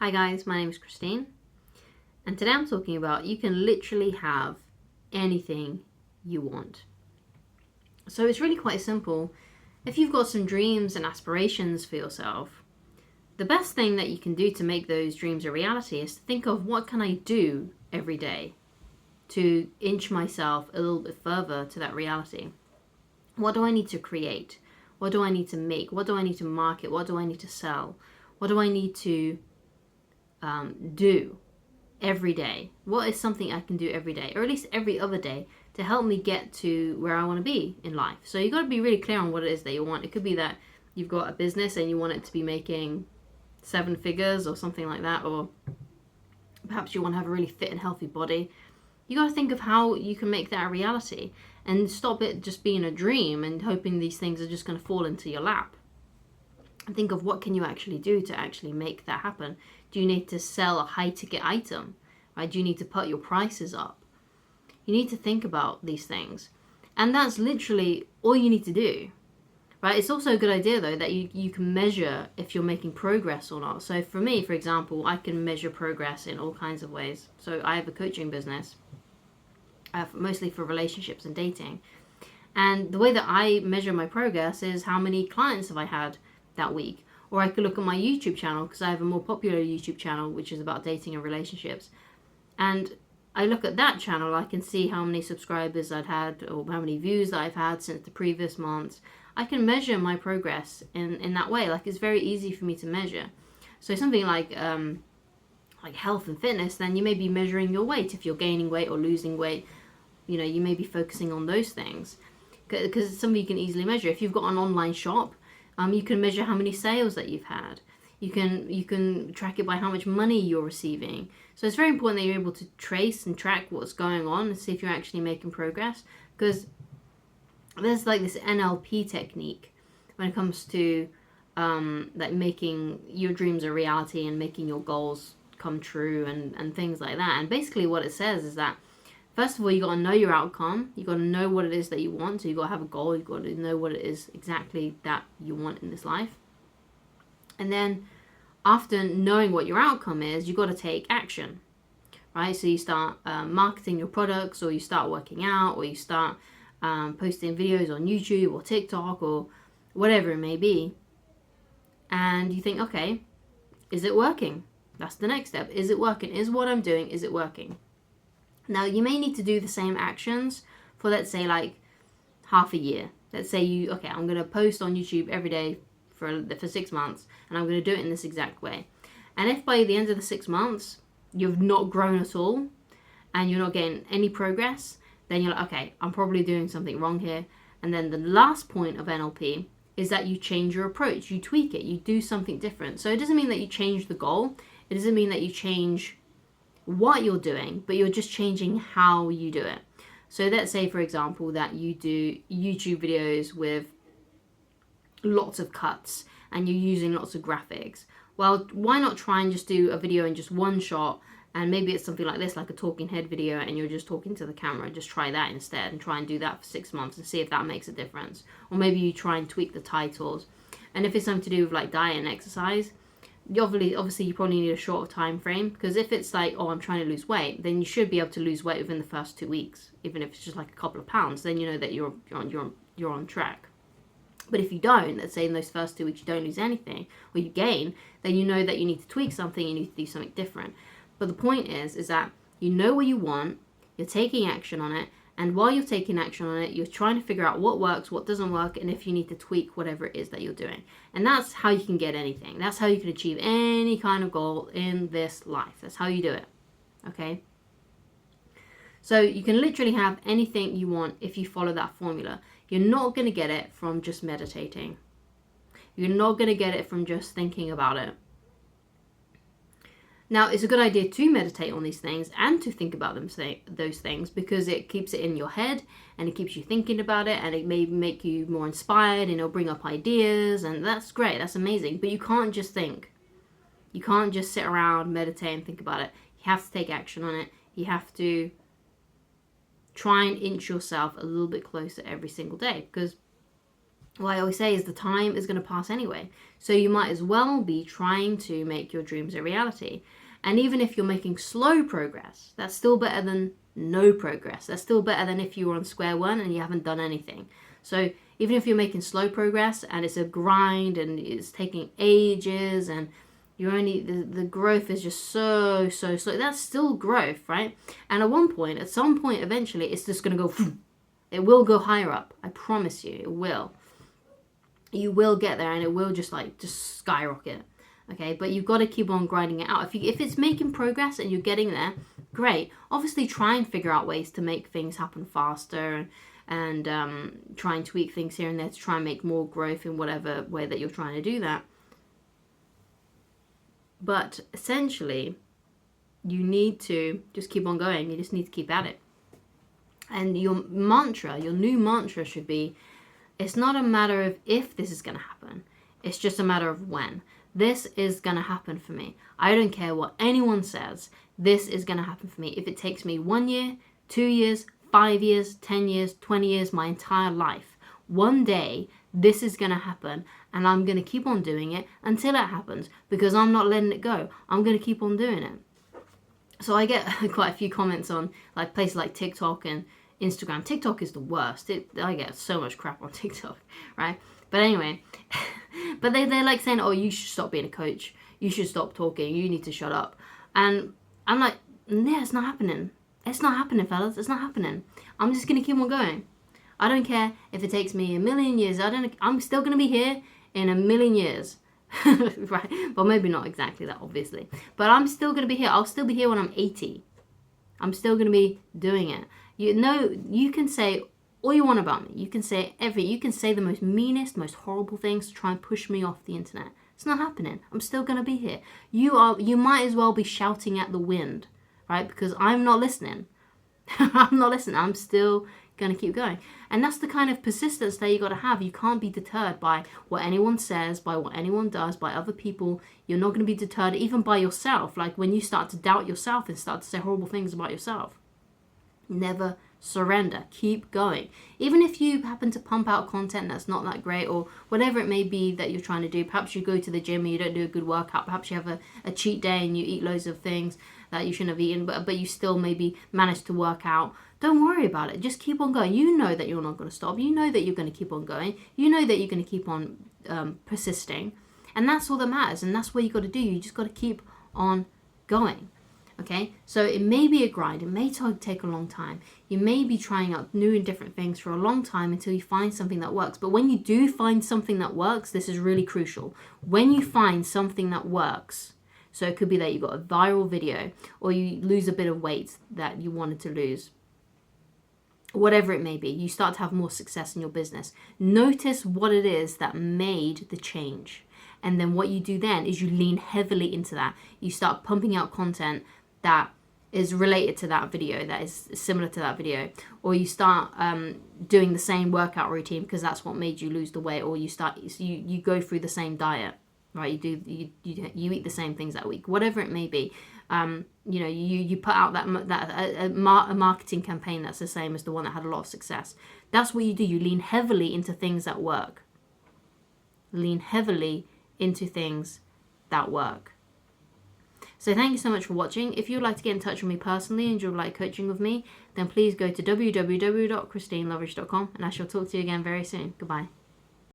Hi guys, my name is Christine, and today I'm talking about you can literally have anything you want. So it's really quite simple. If you've got some dreams and aspirations for yourself, the best thing that you can do to make those dreams a reality is to think of what can I do every day to inch myself a little bit further to that reality. What do I need to create? What do I need to make? What do I need to market? What do I need to sell? What do I need to do every day? What is something I can do every day, or at least every other day, to help me get to where I want to be in life? So you got to be really clear on what it is that you want. It could be that you've got a business and you want it to be making 7 figures or something like that, or perhaps you want to have a really fit and healthy body. You got to think of how you can make that a reality and stop it just being a dream and hoping these things are just going to fall into your lap. And think of what can you actually do to actually make that happen. Do you need to sell a high ticket item? Right? Do you need to put your prices up? You need to think about these things. And that's literally all you need to do. Right? It's also a good idea though that you can measure if you're making progress or not. So for me, for example, I can measure progress in all kinds of ways. So I have a coaching business, mostly for relationships and dating. And the way that I measure my progress is how many clients have I had that week. Or I could look at my YouTube channel, because I have a more popular YouTube channel which is about dating and relationships. And I look at that channel, I can see how many subscribers I'd had or how many views that I've had since the previous months. I can measure my progress in that way. Like, it's very easy for me to measure. So something like health and fitness, then you may be measuring your weight. If you're gaining weight or losing weight, you may be focusing on those things, because it's something you can easily measure. If you've got an online shop, you can measure how many sales that you've had. You can track it by how much money you're receiving. So it's very important that you're able to trace and track what's going on and see if you're actually making progress. Because there's like this NLP technique when it comes to like making your dreams a reality and making your goals come true and things like that. And basically what it says is that, first of all, you got to know your outcome. You got to know what it is that you want. So you got to have a goal. You got to know what it is exactly that you want in this life. And then after knowing what your outcome is, you got to take action, right? So you start marketing your products, or you start working out, or you start posting videos on YouTube or TikTok or whatever it may be. And you think, okay, is it working? That's the next step. Is it working? Is what I'm doing, is it working? Now, you may need to do the same actions for, let's say, like half a year. Let's say I'm going to post on YouTube every day for 6 months, and I'm going to do it in this exact way. And if by the end of the 6 months, you've not grown at all, and you're not getting any progress, then you're like, okay, I'm probably doing something wrong here. And then the last point of NLP is that you change your approach, you tweak it, you do something different. So it doesn't mean that you change the goal. It doesn't mean that you change what you're doing, but you're just changing how you do it. So let's say, for example, that you do YouTube videos with lots of cuts and you're using lots of graphics. Well, why not try and just do a video in just one shot, and maybe it's something like this, like a talking head video, and you're just talking to the camera. Just try that instead and try and do that for 6 months and see if that makes a difference. Or maybe you try and tweak the titles. And if it's something to do with like diet and exercise, obviously you probably need a shorter time frame, because if it's like, oh, I'm trying to lose weight, then you should be able to lose weight within the first 2 weeks, even if it's just like a couple of pounds. Then you know that you're on track. But if you don't, let's say in those first 2 weeks you don't lose anything, or you gain, then you know that you need to tweak something, you need to do something different. But the point is that you know what you want, you're taking action on it, and while you're taking action on it, you're trying to figure out what works, what doesn't work, and if you need to tweak whatever it is that you're doing. And that's how you can get anything. That's how you can achieve any kind of goal in this life. That's how you do it. Okay? So you can literally have anything you want if you follow that formula. You're not going to get it from just meditating. You're not going to get it from just thinking about it. Now, it's a good idea to meditate on these things and to think about those things, because it keeps it in your head and it keeps you thinking about it, and it may make you more inspired, and it'll bring up ideas, and that's great, that's amazing. But you can't just think. You can't just sit around, meditate and think about it. You have to take action on it. You have to try and inch yourself a little bit closer every single day, because what I always say is the time is going to pass anyway. So you might as well be trying to make your dreams a reality. And even if you're making slow progress, that's still better than no progress. That's still better than if you were on square one and you haven't done anything. So even if you're making slow progress and it's a grind and it's taking ages and you're only, the growth is just so slow, that's still growth, right? And at some point, eventually, it's just going to go, it will go higher up. I promise you, it will. You will get there and it will just skyrocket. Okay, but you've got to keep on grinding it out. If it's making progress and you're getting there, great. Obviously, try and figure out ways to make things happen faster and try and tweak things here and there to try and make more growth in whatever way that you're trying to do that. But essentially, you need to just keep on going. You just need to keep at it. And your new mantra should be, it's not a matter of if this is going to happen. It's just a matter of when. This is going to happen for me. I don't care what anyone says. This is going to happen for me. If it takes me 1 year, 2 years, 5 years, 10 years, 20 years, my entire life, one day this is going to happen and I'm going to keep on doing it until it happens because I'm not letting it go. I'm going to keep on doing it. So I get quite a few comments on like places like TikTok and Instagram. TikTok is the worst. I get so much crap on TikTok, right? But anyway, but they're like saying, oh, you should stop being a coach. You should stop talking. You need to shut up. And I'm like, yeah, it's not happening. It's not happening, fellas. It's not happening. I'm just going to keep on going. I don't care if it takes me 1,000,000 years. I'm still going to be here in 1,000,000 years. Right? Well, maybe not exactly that, obviously. But I'm still going to be here. I'll still be here when I'm 80. I'm still going to be doing it. You can say all you want about me. You can say the most meanest, most horrible things to try and push me off the internet. It's not happening. I'm still going to be here. You might as well be shouting at the wind, right? Because I'm not listening. I'm not listening. I'm still going to keep going. And that's the kind of persistence that you got to have. You can't be deterred by what anyone says, by what anyone does, by other people. You're not going to be deterred even by yourself. Like when you start to doubt yourself and start to say horrible things about yourself. Never surrender. Keep going. Even if you happen to pump out content that's not that great or whatever it may be that you're trying to do. Perhaps you go to the gym and you don't do a good workout. Perhaps you have a cheat day and you eat loads of things that you shouldn't have eaten, but you still maybe manage to work out. Don't worry about it. Just keep on going. You know that you're not going to stop. You know that you're going to keep on going. You know that you're going to keep on persisting. And that's all that matters. And that's what you got to do. You just got to keep on going. Okay, so it may be a grind. It may take a long time. You may be trying out new and different things for a long time until you find something that works. But when you do find something that works, this is really crucial. When you find something that works, so it could be that you got a viral video or you lose a bit of weight that you wanted to lose, whatever it may be, you start to have more success in your business. Notice what it is that made the change. And then what you do then is you lean heavily into that. You start pumping out content that is related to that video, that is similar to that video, or you start doing the same workout routine because that's what made you lose the weight, or you go through the same diet, right? You eat the same things that week, whatever it may be. You put out a marketing campaign that's the same as the one that had a lot of success. That's what you do. You lean heavily into things that work. Lean heavily into things that work. So thank you so much for watching. If you'd like to get in touch with me personally and you'd like coaching with me, then please go to www.christinelovridge.com and I shall talk to you again very soon. Goodbye.